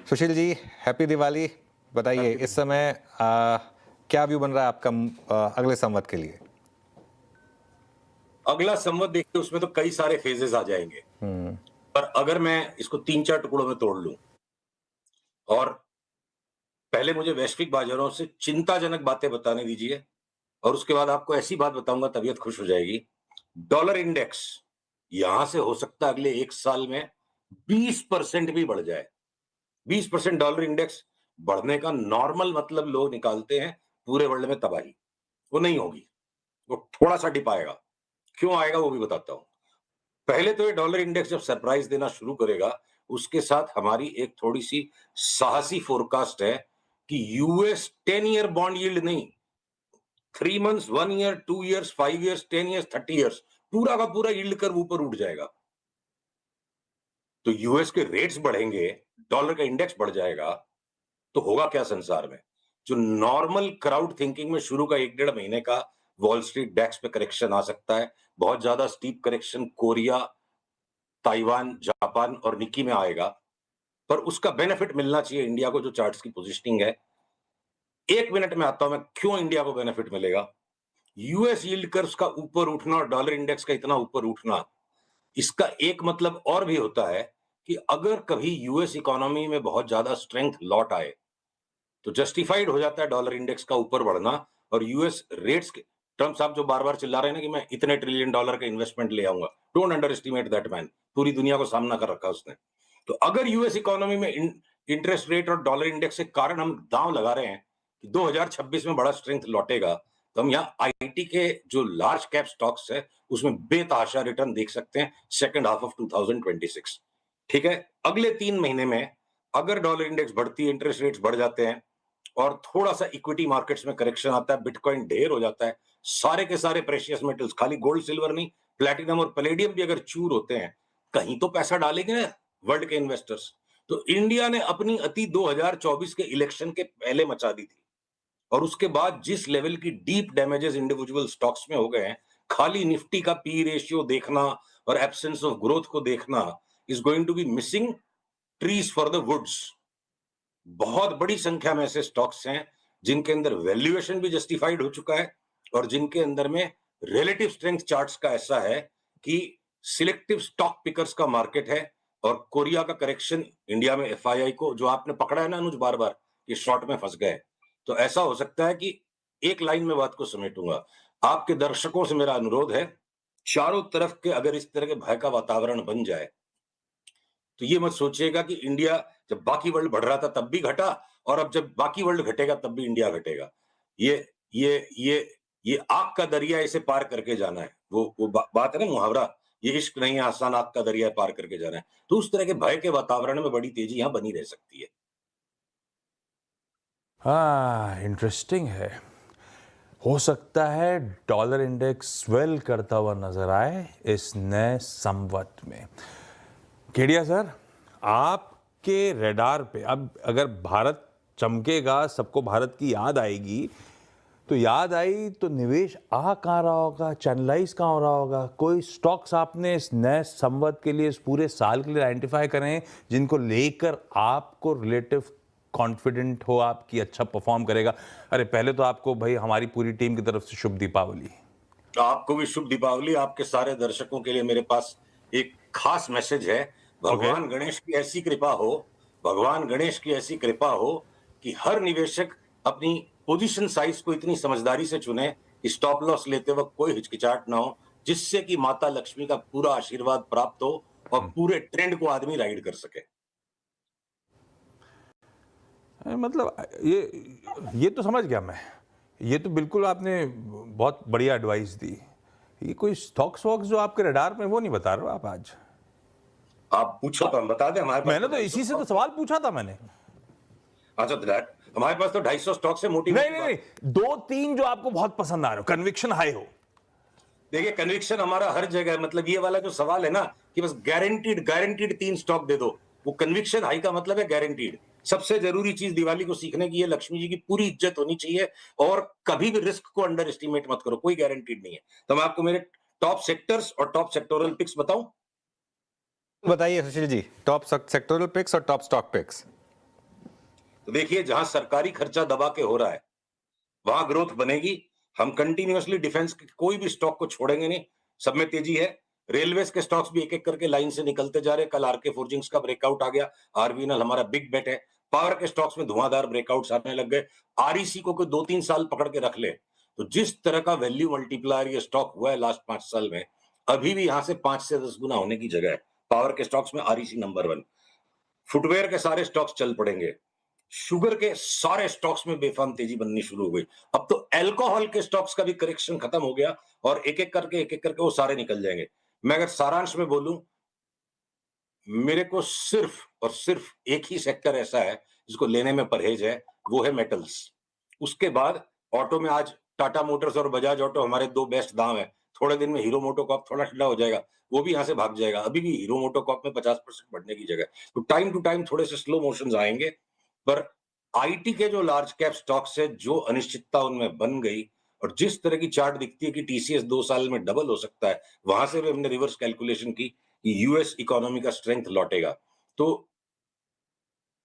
Sushil ji, happy Diwali. बताइए इस समय क्या व्यू बन रहा है आपका अगले संवत के लिए? अगला संवत देखिए उसमें तो कई सारे फेजेस आ जाएंगे। पर अगर मैं इसको 3-4 टुकड़ों में तोड़ लूं और पहले मुझे वैश्विक बाजारों से चिंताजनक बातें बताने दीजिए और उसके बाद आपको ऐसी बात बताऊंगा तबीयत खुश हो जाएगी। डॉलर इंडेक्स यहां से हो सकता है अगले 1 साल में 20% भी बढ़ जाए। 20% डॉलर इंडेक्स बढ़ने का नॉर्मल मतलब लोग निकालते हैं पूरे वर्ल्ड में तबाही। वो नहीं होगी, वो थोड़ा सा डिप आएगा। क्यों आएगा वो भी बताता हूं। पहले तो ये डॉलर इंडेक्स जब सरप्राइज देना शुरू करेगा, उसके साथ हमारी एक थोड़ी-सी साहसी फोरकास्ट है कि यूएस 10 ईयर बॉन्ड यील्ड नहीं, 3 months, 1 year, 2 years, 5 years, 10 years, 30 years पूरा का पूरा यील्ड कर्व ऊपर उठ जाएगा। तो यूएस के रेट्स बढ़ेंगे, डॉलर का इंडेक्स बढ़ जाएगा, तो होगा क्या संसार में? जो नॉर्मल क्राउड थिंकिंग में शुरू का 1 डेढ़ महीने का वॉल स्ट्रीट डैक्स पे करेक्शन आ सकता है। बहुत ज्यादा steep correction Korea, Taiwan, Japan और निक्की में आएगा, पर उसका बेनिफिट मिलना चाहिए इंडिया को जो चार्ट्स की पोजीशनिंग है। 1 मिनट में आता हूं मैं क्यों इंडिया को बेनिफिट मिलेगा। यूएस यील्ड कर्व्स का ऊपर उठना और डॉलर इंडेक्स का इतना ऊपर उठना, इसका एक मतलब और भी होता है कि अगर कभी यूएस इकोनॉमी में बहुत ज्यादा स्ट्रेंथ लौट आए, तो जस्टिफाइड हो जाता है डॉलर इंडेक्स का ऊपर बढ़ना और यूएस रेट्स के। ट्रम्प साहब जो बार-बार चिल्ला रहे हैं ना कि मैं इतने ट्रिलियन डॉलर का इन्वेस्टमेंट ले आऊंगा, don't under estimate that man. पूरी दुनिया को सामना कर रखा उसने। तो अगर यूएस इकोनॉमी में इंटरेस्ट रेट और डॉलर इंडेक्स के कारण हम दांव लगा रहे हैं कि 2026 में बड़ा स्ट्रेंथ लौटेगा, तो हम यहाँ आईटी के जो लार्ज कैप स्टॉक्स है उसमें बेतहाशा रिटर्न देख सकते हैं सेकंड हाफ ऑफ 2026। ठीक है, अगले 3 महीने में अगर डॉलर इंडेक्स बढ़ती है, इंटरेस्ट रेट्स बढ़ जाते हैं और थोड़ा सा इक्विटी मार्केट्स में करेक्शन आता है, बिटकॉइन ढेर हो जाता है, सारे के सारे प्रेशियस मेटल्स, खाली गोल्ड सिल्वर नहीं, प्लैटिनम और पैलेडियम भी अगर चूर होते हैं, कहीं तो पैसा डालेंगे ना वर्ल्ड के इन्वेस्टर्स। तो इंडिया ने अपनी अति 2024 के इलेक्शन के पहले मचा दी थी और उसके बाद जिस लेवल की डीप डैमेजेस इंडिविजुअल स्टॉक्स में हो गए हैं, खाली निफ्टी का पी रेशियो देखना और एब्सेंस ऑफ ग्रोथ को देखना is going to be missing trees for the woods. बहुत बड़ी संख्या में ऐसे स्टॉक्स हैं जिनके अंदर वैल्यूएशन भी जस्टिफाइड हो चुका है और जिनके अंदर में रिलेटिव स्ट्रेंथ चार्ट्स का ऐसा है कि सिलेक्टिव स्टॉक पिकर्स का मार्केट है। और कोरिया का करेक्शन इंडिया में एफआईआई को जो आपने पकड़ा है ना अनुज बार बार कि शॉर्ट में फंस गए, तो ऐसा हो सकता है कि एक लाइन में बात को समेटूंगा। आपके दर्शकों से मेरा अनुरोध है, चारों तरफ के अगर इस तरह के भय का वातावरण बन जाए तो ये मत सोचिएगा कि इंडिया जब बाकी वर्ल्ड बढ़ रहा था तब भी घटा और अब जब बाकी वर्ल्ड घटेगा तब भी इंडिया घटेगा। ये ये ये ये आग का दरिया इसे पार करके जाना है। वो बात है ना मुहावरा, ये इश्क नहीं है आसान आग का दरिया पार करके जाना है। तो उस तरह के भय के वातावरण में बड़ी तेजी यहाँ बनी रह सकती है। हाँ, इंटरेस्टिंग है। हो सकता है डॉलर इंडेक्स स्वेल करता हुआ नजर आए इस नए संवत में। केडिया सर, आपके रडार पे अब अगर भारत चमकेगा, सबको भारत की याद आएगी, तो याद आई तो निवेश आ कहाँ रहा होगा, चैनलाइज कहाँ हो रहा होगा? कोई स्टॉक्स आपने इस नए संवत के लिए, इस पूरे साल के लिए आइडेंटिफाई करें जिनको लेकर आपको रिलेटिव कॉन्फिडेंट हो आप कि अच्छा परफॉर्म करेगा? अरे पहले तो आपको भाई हमारी पूरी टीम की तरफ से शुभ दीपावली। तो आपको भी शुभ दीपावली। आपके सारे दर्शकों के लिए मेरे पास एक खास मैसेज है। ओके। भगवान गणेश की ऐसी कृपा हो, भगवान गणेश की ऐसी कृपा हो कि हर निवेशक अपनी पोजीशन साइज को इतनी समझदारी से चुने कि स्टॉप लॉस लेते वक्त कोई हिचकिचाहट ना हो, जिससे कि माता लक्ष्मी का पूरा आशीर्वाद प्राप्त हो और पूरे ट्रेंड को आदमी राइड कर सके। मतलब ये तो समझ गया मैं। ये तो बिल्कुल आपने बहुत बढ़िया एडवाइस दी। ये कोई स्टॉक्स वॉक्स जो आपके रडार में वो नहीं बता रहे हो आप आज? आप पूछो तो हम बता दें। हमारे पास मैंने तो इसी से तो सवाल पूछा था मैंने। अच्छा, हमारे पास तो 250 स्टॉक से मोटी नहीं नहीं नहीं, दो तीन जो आपको बहुत पसंद आ रहे हो, कन्विक्शन हाई हो। देखिए, कन्विक्शन हमारा हर जगह है। मतलब ये वाला जो सवाल है ना कि बस गारंटीड गारंटीड 3 स्टॉक दे दो, वो कन्विक्शन हाई का मतलब है गारंटीड। सबसे जरूरी चीज दिवाली को सीखने की है, लक्ष्मी जी की पूरी इज्जत होनी चाहिए और कभी भी रिस्क को अंडर एस्टिमेट मत करो। कोई गारंटीड नहीं है। तो मैं आपको मेरे टॉप सेक्टर्स और टॉप सेक्टोरल पिक्स बताऊं। बताइए Sushil ji, top sectoral pics और टॉप स्टॉक पिक्स। तो देखिए जहां सरकारी खर्चा दबा के हो रहा है वहां ग्रोथ बनेगी। हम कंटिन्यूअसली डिफेंस के कोई भी स्टॉक को छोड़ेंगे नहीं, सब में तेजी है। रेलवेज के स्टॉक्स भी एक एक करके लाइन से निकलते जा रहे हैं। कल आरके फोर्जिंग्स का ब्रेकआउट आ गया, आरबीएनएल हमारा बिग बेट है। पावर के स्टॉक्स में धुआंधार ब्रेकआउट्स आने लग गए। आरईसी को कोई 2-3 साल पकड़ के रख ले तो जिस तरह का वैल्यू मल्टीप्लायर ये स्टॉक हुआ है लास्ट 5 साल में, अभी भी यहां से 5 से 10 गुना होने की जगह है। पावर के स्टॉक्स में आरईसी नंबर 1। फुटवेयर के सारे स्टॉक्स चल पड़ेंगे। शुगर के सारे स्टॉक्स में बेफाम तेजी बननी शुरू हो गई। अब तो अल्कोहल के स्टॉक्स का भी करेक्शन खत्म हो गया और एक एक करके वो सारे निकल जाएंगे। मैं अगर सारांश में बोलूं, मेरे को सिर्फ और सिर्फ एक ही सेक्टर ऐसा है जिसको लेने में परहेज है, वो है मेटल्स। उसके बाद ऑटो में आज टाटा मोटर्स और बजाज ऑटो हमारे 2 बेस्ट दांव है। थोड़े दिन में हीरो मोटोकॉर्प थोड़ा ठंडा हो जाएगा, वो भी यहां से भाग जाएगा। अभी भी हीरो मोटोकॉर्प में 50% बढ़ने की जगह है। तो टाइम टू टाइम थोड़े से स्लो मोशंस आएंगे, पर आईटी के जो लार्ज कैप स्टॉक्स है, जो अनिश्चितता उनमें बन गई और जिस तरह की चार्ट दिखती है कि टीसीएस 2 साल में डबल हो सकता है, वहां से भी हमने रिवर्स कैलकुलेशन की कि यूएस इकोनॉमी का स्ट्रेंथ लौटेगा। तो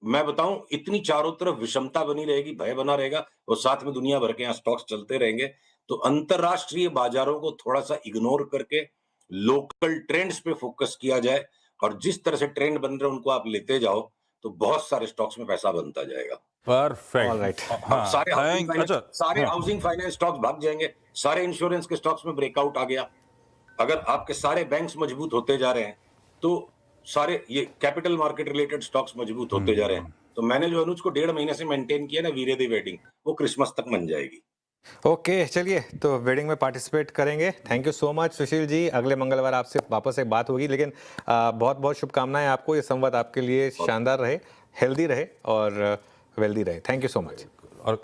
मैं बताऊं, इतनी चारों तरफ विषमता बनी रहेगी, भय बना रहेगा और साथ में दुनिया भर के यहाँ स्टॉक्स चलते रहेंगे। तो अंतरराष्ट्रीय बाजारों को थोड़ा सा इग्नोर करके लोकल ट्रेंड्स पे फोकस किया जाए और जिस तरह से ट्रेंड बन रहे हैं उनको आप लेते जाओ तो बहुत सारे स्टॉक्स में पैसा बनता जाएगा। परफेक्ट। ऑलराइट। अब सारे हाँ। हाउसिंग फाइनेंस स्टॉक्स भाग जाएंगे, सारे इंश्योरेंस के स्टॉक्स में ब्रेकआउट आ गया। अगर आपके सारे बैंक्स मजबूत होते जा रहे हैं तो सारे ये कैपिटल मार्केट रिलेटेड स्टॉक्स मजबूत होते जा रहे हैं। तो मैंने जो अनुज को 1.5 महीने से मेंटेन किया ना, वीरे दी वेडिंग, वो क्रिसमस तक बन जाएगी। ओके, चलिए तो वेडिंग में पार्टिसिपेट करेंगे। Thank you so much Sushil ji. अगले मंगलवार आपसे वापस एक बात होगी, लेकिन बहुत बहुत शुभकामनाएं आपको। ये संवाद आपके लिए शानदार रहे, हेल्दी रहे और वेल्दी रहे। Thank you so much. और